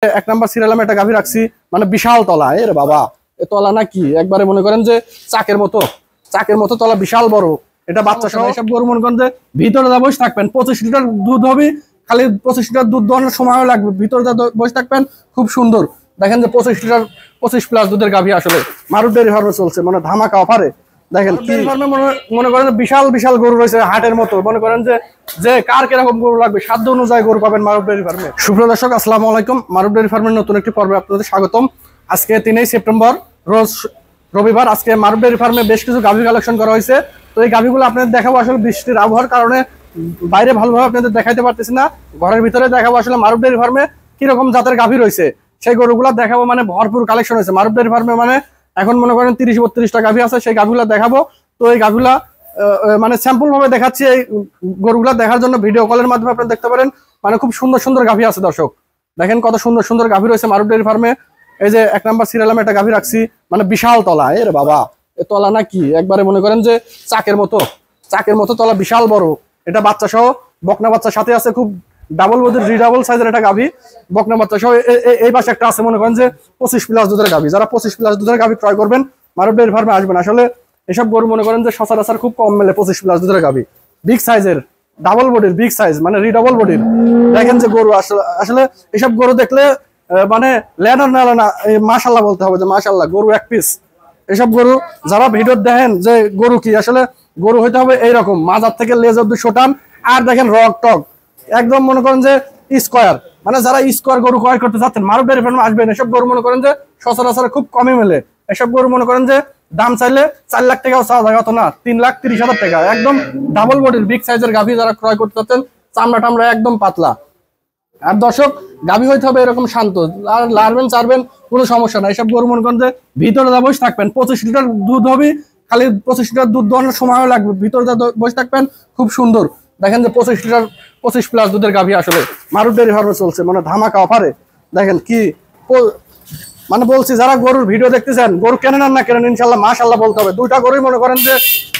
এক নাম্বার সিরিয়ালে একটা গাভী রাখছি, মানে বিশাল তলা। এর বাবা, এ তলা নাকি একবারে মনে করেন যে চাকের মতো তলা, বিশাল বড়। এটা বাচ্চা সহ সব গরু মনে করেন যে ভিতরে বসে থাকবেন, 25 লিটার দুধ হবে, খালি 25 লিটার দুধ দোয়ানোর সময় লাগবে, ভিতরে বসে থাকবেন। খুব সুন্দর দেখেন যে 25 লিটার 25 প্লাস দুধের গাভী। আসলে মারুফ ডেয়ারি ফার্মে চলছে, মানে ধামাকা অফারে। দেখেন কি ফার্মে মনে করেন বিশাল বিশাল গরু রয়েছে, হাটের মতো। মনে করেন যে কার কিরকম গরু লাগবে সাধ্য অনুযায়ী গরু পাবেন মারুফ ডেয়ারি ফার্মে। সুপ্রিয় দর্শক, আসসালামু আলাইকুম। মারুফ ডেয়ারি ফার্মের নতুন একটি পর্বে আপনাদের স্বাগতম। আজকে 3 সেপ্টেম্বর রোজ রবিবার। আজকে মারুফ ডেয়ারি ফার্মে বেশ কিছু গাভী কালেকশন করা হয়েছে। তো এই গাভীগুলো আপনাদের দেখাবো। আসলে বৃষ্টির আবহাওয়ার কারণে বাইরে ভালোভাবে আপনাদের দেখাইতে পারতেছি না, ঘরের ভিতরে দেখাবো। আসলে মারুফ ডেয়ারি ফার্মে কিরকম জাতের গাভী রয়েছে সেই গরুগুলো দেখাবো। মানে ভরপুর কালেকশন হয়েছে মারুফ ডেয়ারি ফার্মে। মানে এখন মনে করেন 30-32টা গাভী আছে, সেই গাভীগুলো দেখাবো। তো এই গাভীগুলা মানে স্যাম্পল ভাবে দেখাচ্ছি। এই গরুগুলা দেখার জন্য ভিডিও কলের মাধ্যমে আপনারা দেখতে পারেন। মানে খুব সুন্দর সুন্দর গাভী আছে দর্শক, দেখেন কত সুন্দর সুন্দর গাভী রয়েছে মারুফ ডেয়ারি ফার্মে। এই যে এক নাম্বার সিরিয়ালে একটা গাভী রাখছি, মানে বিশাল তলা। এর বাবা, এ তলা নাকি একবারে মনে করেন যে চাকের মতো তলা, বিশাল বড়। এটা বাচ্চা সহ, বকনা বাচ্চার সাথে আছে। খুব ডাবল বডির, রিডাবল সাইজের একটা গাভী, বকনা বাচ্চা সহ। এই পাশে একটা আছে মনে করেন যে 25 প্লাস দুধের গাভী। যারা 25 প্লাস দুধের গাভী ক্রয় করবেন মারুফ ডেয়ারি ফার্মে আসবেন। আসলে এসব গরু মনে করেন যে সচরাচর খুব কম মেলে 25 প্লাস দুধের গাভী, বিগ সাইজের, ডাবল বডির, বিগ সাইজ, মানে রিডাবল বডির। দেখেন যে গরু আসলে এসব গরু দেখলে মানে লেনার না মাশাল্লাহ বলতে হবে, যে মাশাল্লাহ গরু এক পিস। এসব গরু যারা ভিডিও দেখেন যে গরু কি, আসলে গরু হইতে হবে এইরকম, মাজার থেকে লেজ অব্দি শোটান। আর দেখেন রক টক একদম মনে করেন যে স্কোয়ার। মানে যারা স্কোয়ার গরু ক্রয় করতে চাচ্ছেন মারুফ ডেয়ারি ফার্মে আসবেন। এসব গরু মনে করেন যে সচরাচর খুব কমই মেলে। এসব গরু মনে করেন যে দাম চাইলে 4 লাখ টাকাও চাওয়া যায়, অত না 3,30,000 টাকা। একদম ডাবল বডির বিগ সাইজের গাভী যারা ক্রয় করতে চাচ্ছেন, চামড়া টামড়া একদম পাতলা। আর দর্শক, গাভী হইতে হবে এরকম শান্ত, আর লাড়বেন চারবেন কোনো সমস্যা নাই। এসব গরু মনে করেন যে ভিতরে বসে থাকবেন, 25 লিটার দুধ হবে, খালি 25 লিটার দুধ দোয়ানোর সময় লাগবে, ভিতরে বসে থাকবেন। খুব সুন্দর দেখেন যে 25 লিটার 25 প্লাস দুধের গাভী। আসলে মারুফ ডেয়ারি ফার্মে চলছে, মানে ধামাকা অফারে। দেখেন কি মানে বলছি, যারা গরুর ভিডিও দেখতেছেন, গরু কেনেন আর না কেনেন, ইনশাল্লাহ মাশাল্লাহ বলতে হবে। দুইটা গরুই মনে করেন যে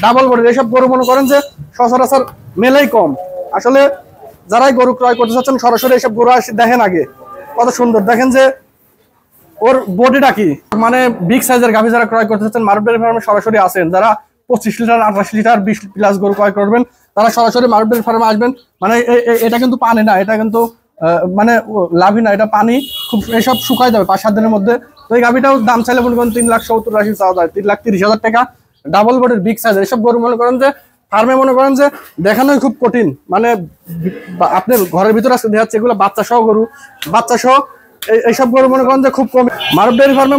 ডাবল বডির। এসব গরু মনে করেন যে সচরাচর মেলেই কম। আসলে যারাই গরু ক্রয় করতে চাচ্ছেন সরাসরি এসব গরু আসে দেখেন আগে কত সুন্দর। দেখেন যে ওর বডিটা কি, মানে বিগ সাইজের গাভী যারা ক্রয় করতে চাচ্ছেন মারুফ ডেয়ারি ফার্মে সরাসরি আসেন। যারা 25 লিটার 28 লিটার 20 প্লাস গরু ক্রয় করবেন তারা সরাসরি মারুফ ডেয়ারি ফার্মে আসবেন। মানে এটা কিন্তু পানি না, এটা কিন্তু মানে লাভই না, এটা পানি। খুব এসব শুকাই যাবে 5-7 দিনের মধ্যে। তো এই গাভীটাও দাম চাইলে মনে করেন 3,70,000 চাওয়া যায়, 3,30,000 টাকা। ডাবল বডির বিগ সাইজের এসব গরু মনে করেন যে ফার্মে মনে করেন যে দেখানোই খুব কঠিন। মানে আপনি ঘরের ভিতরে আসতে দেখাচ্ছে, এগুলো বাচ্চা সহ গরু, বাচ্চা সহ এইসব গরু মনে করেন যে খুব কম। মারুফ ডেয়ারি ফার্মে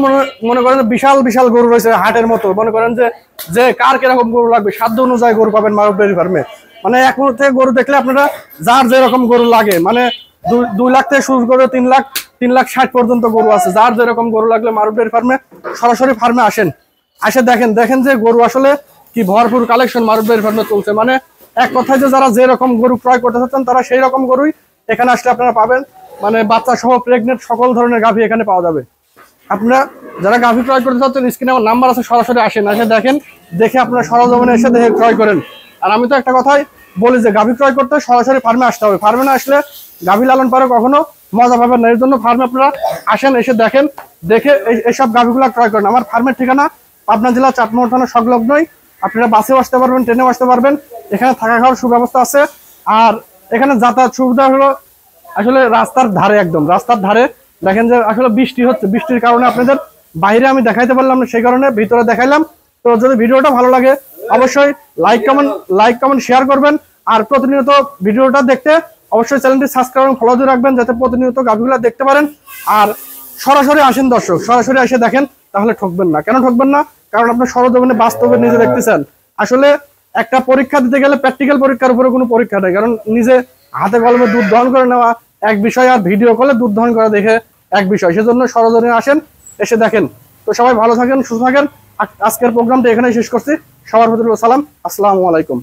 মনে করেন বিশাল বিশাল গরু রয়েছে, হাটের মতো। মনে করেন যে কার কিরকম গরু লাগবে সাধ্য অনুযায়ী গরু পাবেন মারুফ ডেয়ারি ফার্মে। মানে এক মুহূর্তে গরু দেখলে আপনারা যার যেরকম গরু লাগে, মানে 2 লাখ থেকে শুরু করে 3,60,000 পর্যন্ত গরু আছে। যার যেরকম গরু লাগলে মারুফ ডেয়ারি ফার্মে সরাসরি ফার্মে আসেন, আসে দেখেন যে গরু আসলে কি ভরপুর কালেকশন মারুফ ডেয়ারি ফার্মে চলছে। মানে এক কথায় যে যারা যেরকম গরু ক্রয় করতে চাচ্ছেন তারা সেই রকম গরুই এখানে আসলে আপনারা পাবেন। মানে বাচ্চা সহ প্রেগনেন্ট সকল ধরনের গাভী এখানে পাওয়া যাবে। আপনারা যারা গাভী ক্রয় করতে চাচ্ছেন স্ক্রিনে আমার নাম্বার আছে, সরাসরি আসেন, এসে দেখেন, দেখে আপনারা সরজমিনে এসে দেখে ক্রয় করেন। আর আমি তো একটা কথাই বলি যে গাভী ক্রয় করতে সরাসরি ফার্মে আসতে হবে। ফার্মে না আসলে গাভী লালন পারে কখনো মজা পাবেন না। এর জন্য ফার্মে আপনারা আসেন, এসে দেখেন, দেখে এইসব গাভীগুলো ক্রয় করেন। আমার ফার্মের ঠিকানা পাবনা জেলা চাটমোহর থানা সংলগ্নই। আপনারা বাসেও আসতে পারবেন, ট্রেনেও আসতে পারবেন। এখানে থাকা খাওয়ার সুব্যবস্থা আছে। আর এখানে যাতায়াত সুবিধা হলো আসলে রাস্তার ধারে, একদম রাস্তার ধারে। দেখেন যে আসলে বৃষ্টি হচ্ছে, বৃষ্টির কারণে আপনাদের বাইরে আমি দেখাইতে পারলাম না, সেই কারণে ভিতরে দেখাইলাম। তো যদি ভিডিওটা ভালো লাগে অবশ্যই লাইক কমেন্ট শেয়ার করবেন। আর প্রতিনিয়ত ভিডিওটা দেখতে অবশ্যই চ্যানেলটি সাবস্ক্রাইব এবং ফলো দিয়ে রাখবেন, যাতে প্রতিনিয়ত গাভীগুলো দেখতে পারেন। আর সরাসরি আসেন দর্শক, সরাসরি এসে দেখেন, তাহলে ঠকবেন না। কেন ঠকবেন না? কারণ আপনার সরজমিনে বাস্তবে নিজে দেখতেছেন। আসলে একটা পরীক্ষা দিতে গেলে প্র্যাকটিক্যাল পরীক্ষার উপরে কোনো পরীক্ষা নেই, কারণ নিজে হাতে কলমে দুধ দহন করে নেওয়া এক বিষয়, আর ভিডিও কলে দুধ দহন করা দেখে এক বিষয়। সেজন্য সরজমিনে আসেন, এসে দেখেন। তো সবাই ভালো থাকেন, সুস্থ থাকেন। আজকের প্রোগ্রামটা এখানেই শেষ করছি। সবার প্রতি সালাম, আসসালামু আলাইকুম।